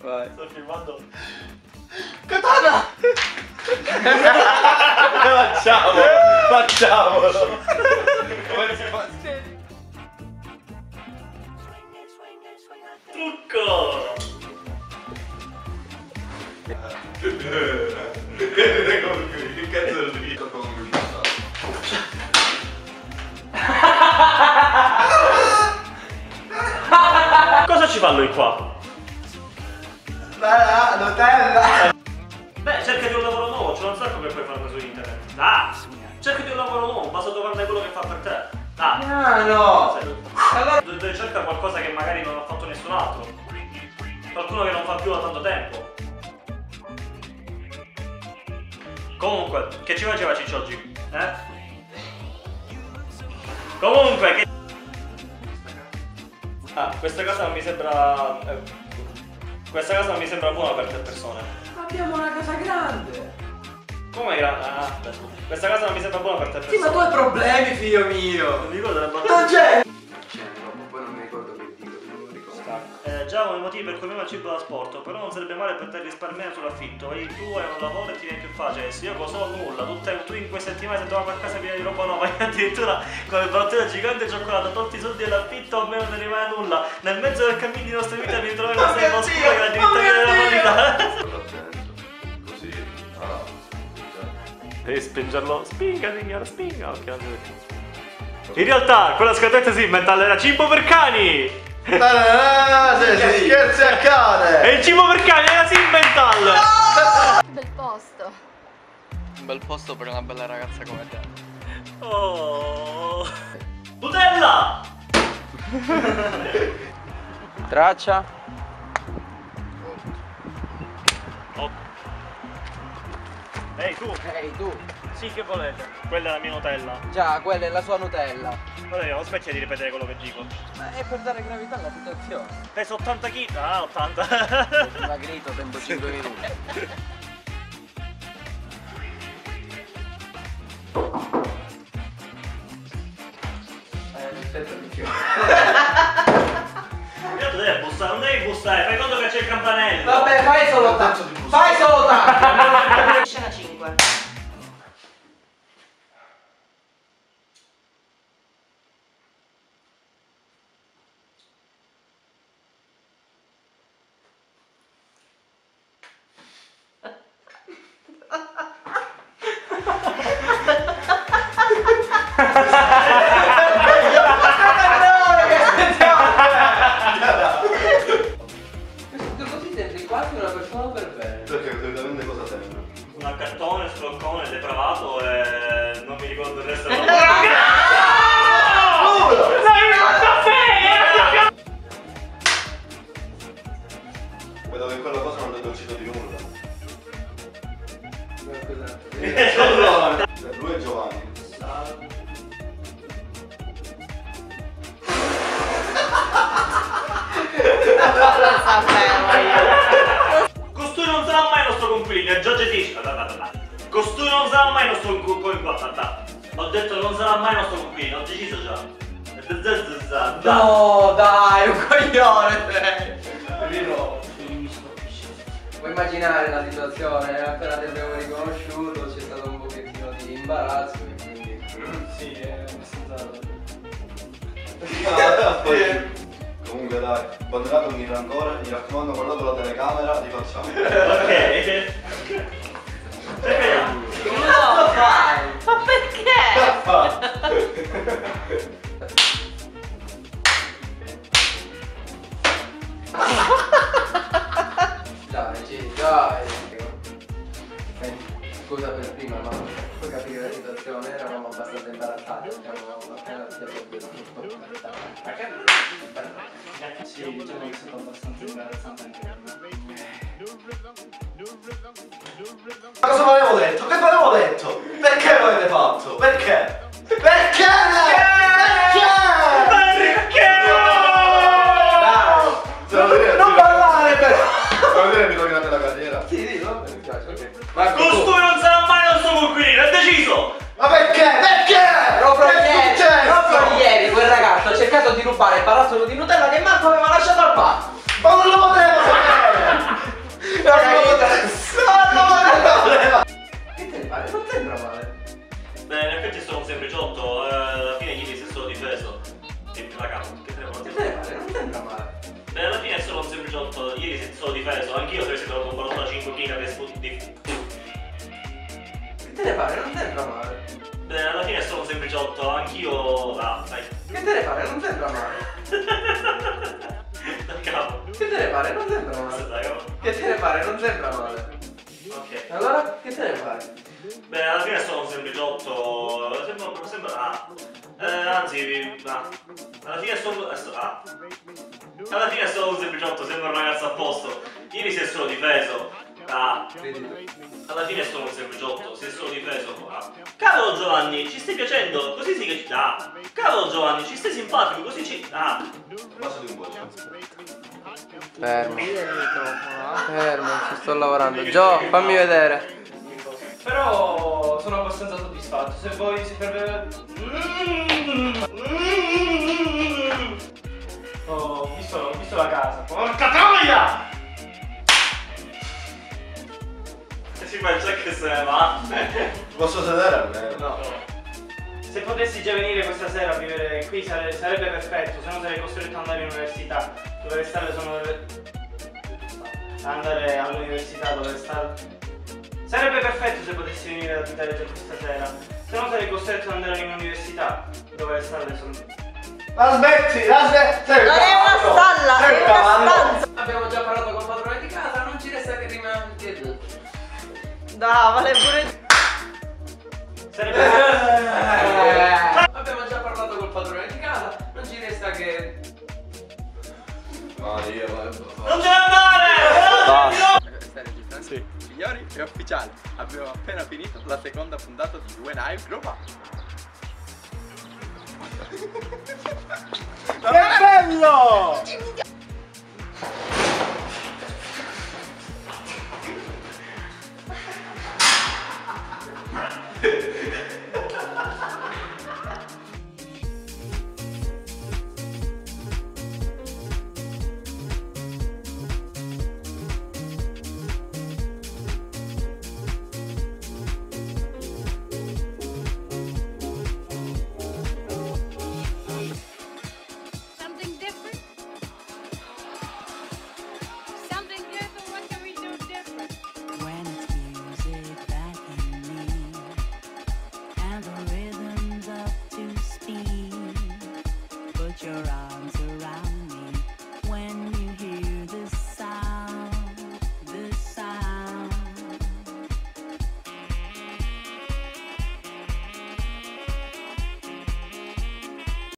Vai. Sto filmando. Katana! Facciamolo! Come si fa? Trucco! Che cazzo lo dico con Cosa ci fa lui qua? La Nutella! Beh, cerca di un lavoro nuovo, c'è un sacco che puoi fare su internet. Ah! Cerca di un lavoro nuovo, basta trovare quello che fa per te. Ah! No! Allora devi cercare qualcosa che magari non ha fatto nessun altro. Qualcuno che non fa più da tanto tempo. Comunque, che ci faceva Ciccio oggi? Comunque, che... Ah, questa casa non mi sembra... questa casa non mi sembra buona per 3 persone. Abbiamo una casa grande! Come grande? Ah, questa casa non mi sembra buona per 3 persone. Sì, ma tu hai problemi, figlio mio! Non mi ricordo le battute. Non c'è! Poi non mi ricordo che dico, non lo ricordo. Già ho i motivi per cui aveva il cibo da sporto, però non sarebbe male per te risparmiare sull'affitto. E tu hai un lavoro e ti viene più facile. Se io cosa ho nulla, tu in queste settimane sei tornato a casa piena di roba nuova, e addirittura con il barattolo gigante e cioccolato, tolti i soldi dell'affitto, a me non ne rimane nulla. Nel mezzo del cammino di nostra vita mi ritrovo in una serie oscura che la diventata della vita. Così. Devi spingerlo. Spinga, signora, spinga. Ok, non si vede più. In realtà, quella scatoletta si inventa era cibo per cani! Si scherzi a cane! E il cibo per cani era Simmental! Bel posto. Un bel posto per una bella ragazza come te. Oh. Nutella! Traccia. Oh. Ehi tu! Ehi tu. Sì, che volete? Quella è la mia Nutella. Già, quella è la sua Nutella. Guarda, non smetti di ripetere quello che dico. Ma è per dare gravità alla situazione. Peso 80 kg. Ah, 80. Dimagrito, tempo 5 minuti. Aspetta di più. Tu devi bussare, non devi bussare, fai conto che c'è il campanello. Vabbè, fai solo tanto. Fai solo tanto. Scena 5. Così sembri quasi una persona per bene. Perché solitamente cosa sembra? Un accattone, stroccone, depravato e non mi ricordo il resto. L'hai fatta bene! Vedo che quella cosa non le do cito di nulla. Lui è Giovanni. Costui non sarà mai il nostro coinquilino, è Giorgio Tisci. Costui non sarà mai il nostro coinquilino. Ho detto non sarà mai il nostro coinquilino, ho deciso già. No, dai, un coglione sei. Puoi immaginare la situazione, appena ti abbiamo riconosciuto c'è stato un pochettino di imbarazzo e quindi... Sì, è abbastanza... Comunque dai, abbandonato mi ancora, mi raccomando guardate la telecamera, li facciamo. Ok. Perché no? No, fai! Ma perché? Dai. Scusa per prima, ma puoi capire la situazione, eravamo abbastanza imbarazzati, abbiamo appena ti abbiamo detto. Sì, diciamo che è stato abbastanza imbarazzante anche per me. Ma cosa mi avevo detto? Che mi avevo detto? Perché lo avete fatto? Perché? Perché? Non parlare però! Vuoi vedere mi rovinate la carriera? Sì, vabbè, mi piace, ok. Costui non sarà mai il nostro coinquilino, è deciso! Ma perché? Perché? Proprio Che è ieri, successo? proprio ieri quel ragazzo ha cercato di rubare il barattolo di Nutella che Marco aveva lasciato al bar. Ma non lo potevo sapere! ieri si sono difeso, anch'io se avessi trovato un ballotto da 5 kg di... Che te ne pare? Non sembra male. Beh, alla fine è solo un sempliciotto, anch'io... Ah, dai. Che te ne pare? Non sembra male. Da capo. Che te ne pare? Non sembra male. Dai, oh. Che te ne pare? Non sembra male. Ok. Allora, che te ne pare? Beh, alla fine è solo un sempliciotto, sembra... anzi, alla fine è solo... Alla fine è solo un sempliciotto, sembra un ragazzo a posto. Ieri si è solo difeso. Alla fine è solo un sempliciotto, si è solo difeso. Cavolo Giovanni, ci stai piacendo? Così sì che ci... Cavolo Giovanni, ci stai simpatico, così ci... Passo di un po'. Fermo. Fermo, ci sto lavorando. Gio, fammi vedere. Però sono abbastanza soddisfatto. Se voi si per... Ho visto la casa. Porca troia! E si fa il check e se ne va. Posso sedere almeno? No. Se potessi già venire questa sera a vivere qui sarebbe perfetto, se no sarei costretto ad andare in università. Dove stare sono andare all'università dove stare. Sarebbe perfetto se potessi venire ad abitare già questa sera. Se no sarei costretto ad andare in università dove stare sono. La smetti! Sei Non è una stalla, sei è un una cavallo. stanza. Abbiamo già parlato col padrone di casa, non ci resta che rimanere. Dai, vale pure. Sarebbe Abbiamo già parlato col padrone di casa, non ci resta che... No, io Non devo andare! Stai registrando? Sì. Signori, è ufficiale. Abbiamo appena finito la seconda puntata di When I Grow Up. Che bello!